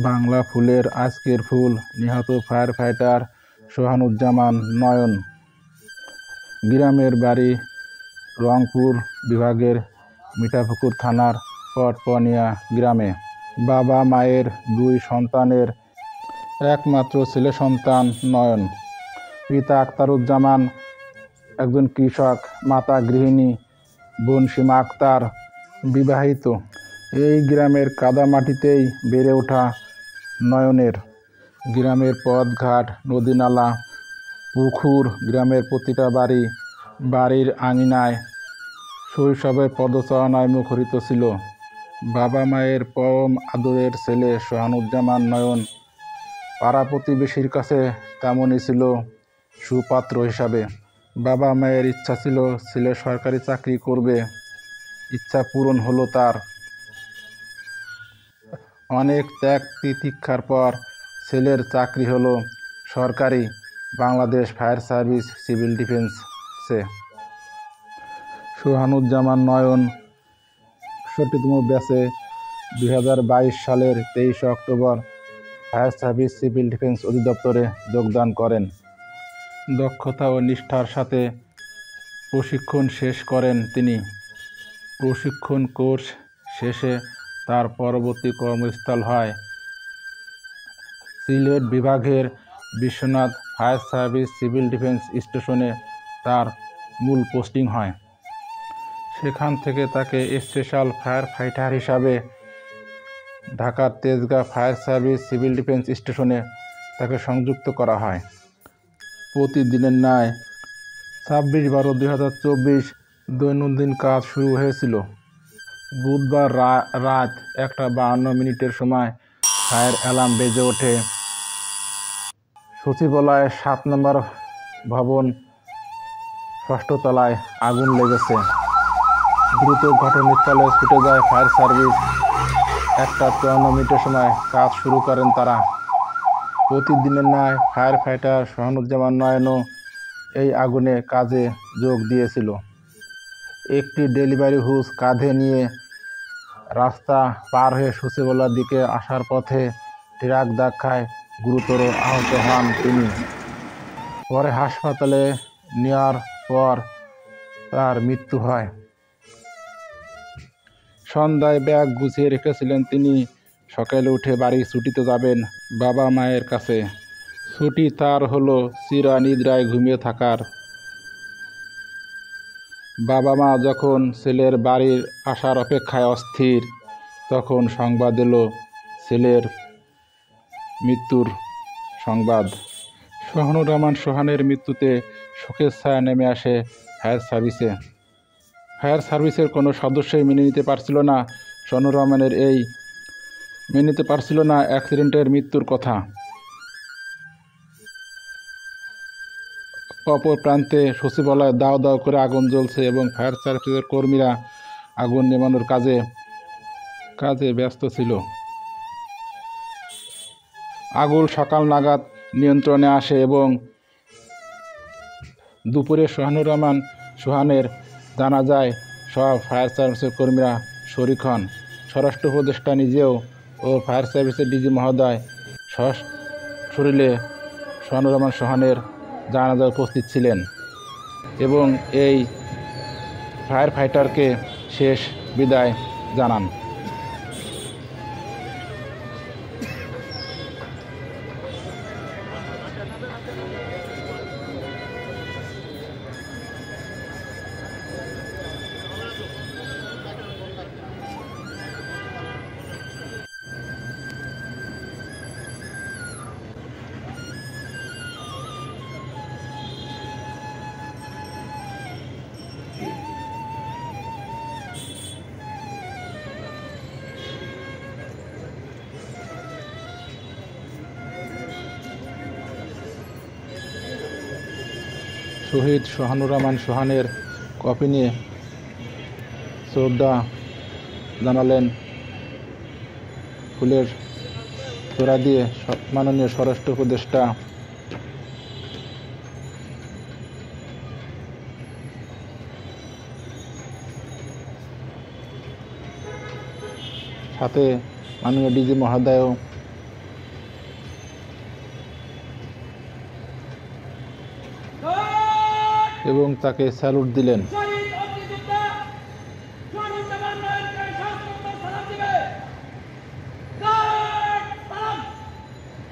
বাংলা ফুলের আজকের ফুল নিহত ফায়ার ফাইটার সোহানুজ্জামান নয়ন। গ্রামের বাড়ি রংপুর বিভাগের মিঠাপুকুর থানার পটপনিয়া গ্রামে। বাবা মায়ের দুই সন্তানের একমাত্র ছেলে সন্তান নয়ন। পিতা আখতারুজ্জামান একজন কৃষক, মাতা গৃহিণী, বোন সীমা আক্তার বিবাহিত। এই গ্রামের কাদামাটিতেই বেড়ে ওঠা নয়নের। গ্রামের পথঘাট, নদী নালা, পুকুর, গ্রামের প্রতিটা বাড়ির আঙিনায় শৈশবের পদচারণায় মুখরিত ছিল। বাবা মায়ের পরম আদরের ছেলে সোহানুজ্জামান নয়ন পাড়া প্রতিবেশীর কাছে তেমনই ছিল সুপাত্র হিসাবে। বাবা মায়ের ইচ্ছা ছিল ছেলে সরকারি চাকরি করবে। ইচ্ছা পূরণ হলো তার। অনেক ত্যাগ তিতিক্ষার পর ছেলের চাকরি হলো সরকারি বাংলাদেশ ফায়ার সার্ভিস সিভিল ডিফেন্সে। সোহানুজ্জামান নয়ন ৬১তম ব্যাচে ২০২২ সালের ২৩ October fire service civil defence অধিদপ্তরে যোগদান করেন। দক্ষতা ও নিষ্ঠার সাথে প্রশিক্ষণ শেষ করেন তিনি। প্রশিক্ষণ কোর্স শেষে তার পরবর্তী কর্মস্থল হয় সিলেট বিভাগের Biswanath fire service civil defence স্টেশনে তার মূল পোস্টিং হয়। সেখান থেকে তাকে স্পেশাল ফায়ার ফাইটার হিসাবে ঢাকার Tejgaon fire service civil defence স্টেশনে তাকে সংযুক্ত করা হয়। প্রতিদিনের ন্যায় ২৬/১২/২০২৪ দৈনন্দিন কাজ শুরু হয়েছিল। বুধবার রাত ১টা ৫২ সময় ফায়ার অ্যালার্ম বেজে ওঠে। সচিবালয়ে ৭ নম্বর ভবন ৬ষ্ঠ তলায় আগুন লেগেছে। দ্রুত ঘটনাস্থলে ছুটে যায় ফায়ার সার্ভিস। ১টা ৫৪ সময় কাজ শুরু করেন তারা। প্রতিদিনের ন্যায় ফায়ার ফাইটার সোহানুজ্জামান নয়নও এই আগুনে কাজে যোগ দিয়েছিল। একটি ডেলিভারি হুজ কাঁধে নিয়ে রাস্তা পার হয়ে সচিবালয়ের দিকে আসার পথে ট্রাক ধাক্কায় গুরুতর আহত হন তিনি। পরে হাসপাতালে নেওয়ার পর তার মৃত্যু হয়। সন্ধ্যায় ব্যাগ গুছিয়ে রেখেছিলেন তিনি। সকালে উঠে বাড়ি ছুটিতে যাবেন বাবা মায়ের কাছে। ছুটি তার হলো চিরনিদ্রায় ঘুমিয়ে থাকার। বাবা মা যখন ছেলের বাড়ির আসার অপেক্ষায় অস্থির, তখন সংবাদ এলো ছেলের মৃত্যুর সংবাদ। সোহানুর সোহানের মৃত্যুতে শোকের ছায়া নেমে আসে ফায়ার সার্ভিসে। ফায়ার সার্ভিসের কোনো সদস্যই মেনে নিতে পারছিল না অ্যাক্সিডেন্টের মৃত্যুর কথা। অপর প্রান্তে সচিবালয়ে দাও দাও করে আগুন জ্বলছে এবং ফায়ার সার্ভিসের কর্মীরা আগুন নেভানোর কাজে ব্যস্ত ছিল। আগুন সকাল নাগাদ নিয়ন্ত্রণে আসে এবং দুপুরে সোহানের জানাজায় সব ফায়ার সার্ভিসের কর্মীরা শরিক হন। স্বরাষ্ট্র উপদেষ্টা নিজেও ও ফায়ার সার্ভিসের ডিজি মহোদয় সশরীরে সোহানের জানাজায় উপস্থিত ছিলেন এবং এই ফায়ার ফাইটারকে শেষ বিদায় জানান। শহীদ সোহানের কফি নিয়ে শ্রদ্ধা জানালেন ফুলের তোড়া দিয়ে মাননীয় স্বরাষ্ট্র উপদেষ্টা সাথে মাননীয় ডিজি মহোদয়ও এবং তাকে স্যালুট দিলেন।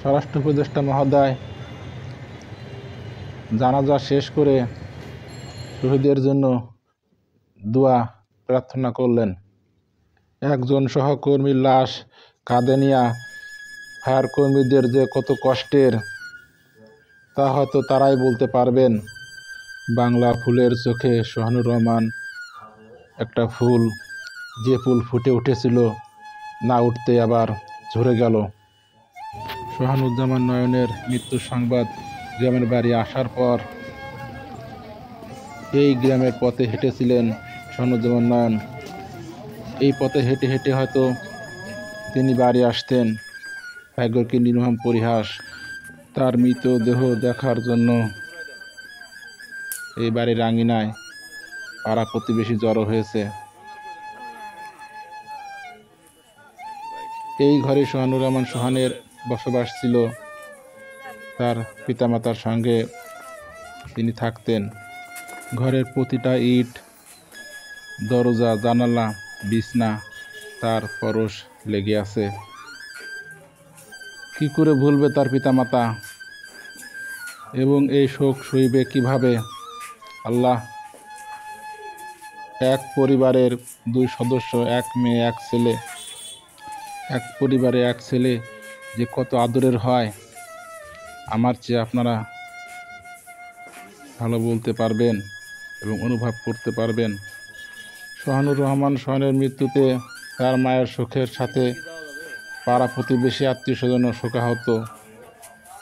স্বরাষ্ট্র উপদেষ্টা মহোদয় জানাজা শেষ করে শহীদের জন্য দোয়া প্রার্থনা করলেন। একজন সহকর্মীর লাশ কাঁধে নিয়ে ফায়ার কর্মীদের যে কত কষ্টের তা হয়তো তারাই বলতে পারবেন। বাংলা ফুলের চোখে সোহানুর রহমান একটা ফুল, যে ফুল ফুটে উঠেছিল না উঠতে আবার ঝরে গেল। সোহানুজ্জামান নয়নের মৃত্যুর সংবাদ গ্রামের বাড়ি আসার পর এই গ্রামের পথে হেঁটেছিলেন সোহানুজ্জামান নয়ন। এই পথে হেঁটে হেঁটে হয়তো তিনি বাড়ি আসতেন। ভাগ্যের কি নির্মম পরিহাস, তার মৃতদেহ দেখার জন্য এই বাড়ির আঙিনায় পাড়া প্রতিবেশী জড়ো হয়েছে। এই ঘরে সোহানুর রহমান সোহানের বসবাস ছিল। তার পিতামাতার সঙ্গে তিনি থাকতেন। ঘরের প্রতিটা ইট, দরজা, জানালা, বিছনা তার পরশ লেগে আছে। কি করে ভুলবে তার পিতামাতা, এবং এই শোক সইবে কিভাবে? আল্লাহ, এক পরিবারের দুই সদস্য, এক মেয়ে এক ছেলে, এক পরিবারে এক ছেলে যে কত আদরের হয় আমার চেয়ে আপনারা ভালো বলতে পারবেন এবং অনুভব করতে পারবেন। সোহানুর রহমান সোহানের মৃত্যুতে তার মায়ের শোকের সাথে পাড়া প্রতিবেশী আত্মীয় স্বজনও শোকাহত।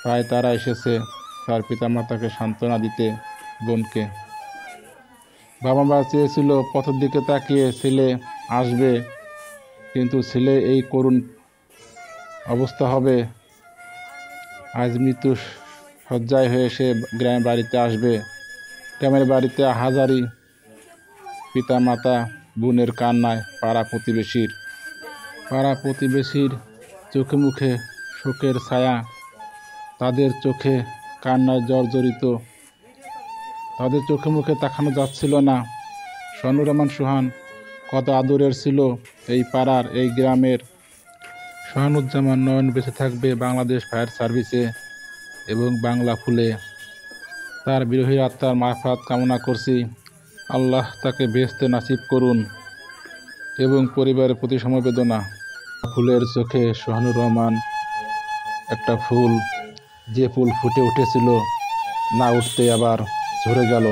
প্রায় তারা এসেছে তার পিতামাতাকে সান্ত্বনা দিতে, বোনকে। বাবা মা চেয়েছিল পথের দিকে তাকিয়ে ছেলে আসবে, কিন্তু ছেলে এই করুণ অবস্থা হবে। আজ মৃত্যু শয্যায় হয়ে সে গ্রামের বাড়িতে আসবে। গ্রামের বাড়িতে হাজারি পিতা মাতা বোনের কান্নায় পাড়া প্রতিবেশীর চোখে মুখে শোকের ছায়া, তাদের চোখে কান্নায় জর্জরিত, তাদের চোখে মুখে তাকানো যাচ্ছিল না। সোহানুর রহমান সোহান কত আদরের ছিল এই পাড়ার, এই গ্রামের। সোহানুজ্জামান নয়ন বেঁচে থাকবে বাংলাদেশ ফায়ার সার্ভিসে এবং বাংলা ফুলে। তার বিরোহী আত্মার মাগফিরাত কামনা করছি। আল্লাহ তাকে বেহেশতে নাসিব করুন এবং পরিবারের প্রতি সমবেদনা। ফুলের চোখে সোহানুর রহমান একটা ফুল, যে ফুল ফুটে উঠেছিল না উঠতে আবার ঝরে গেল।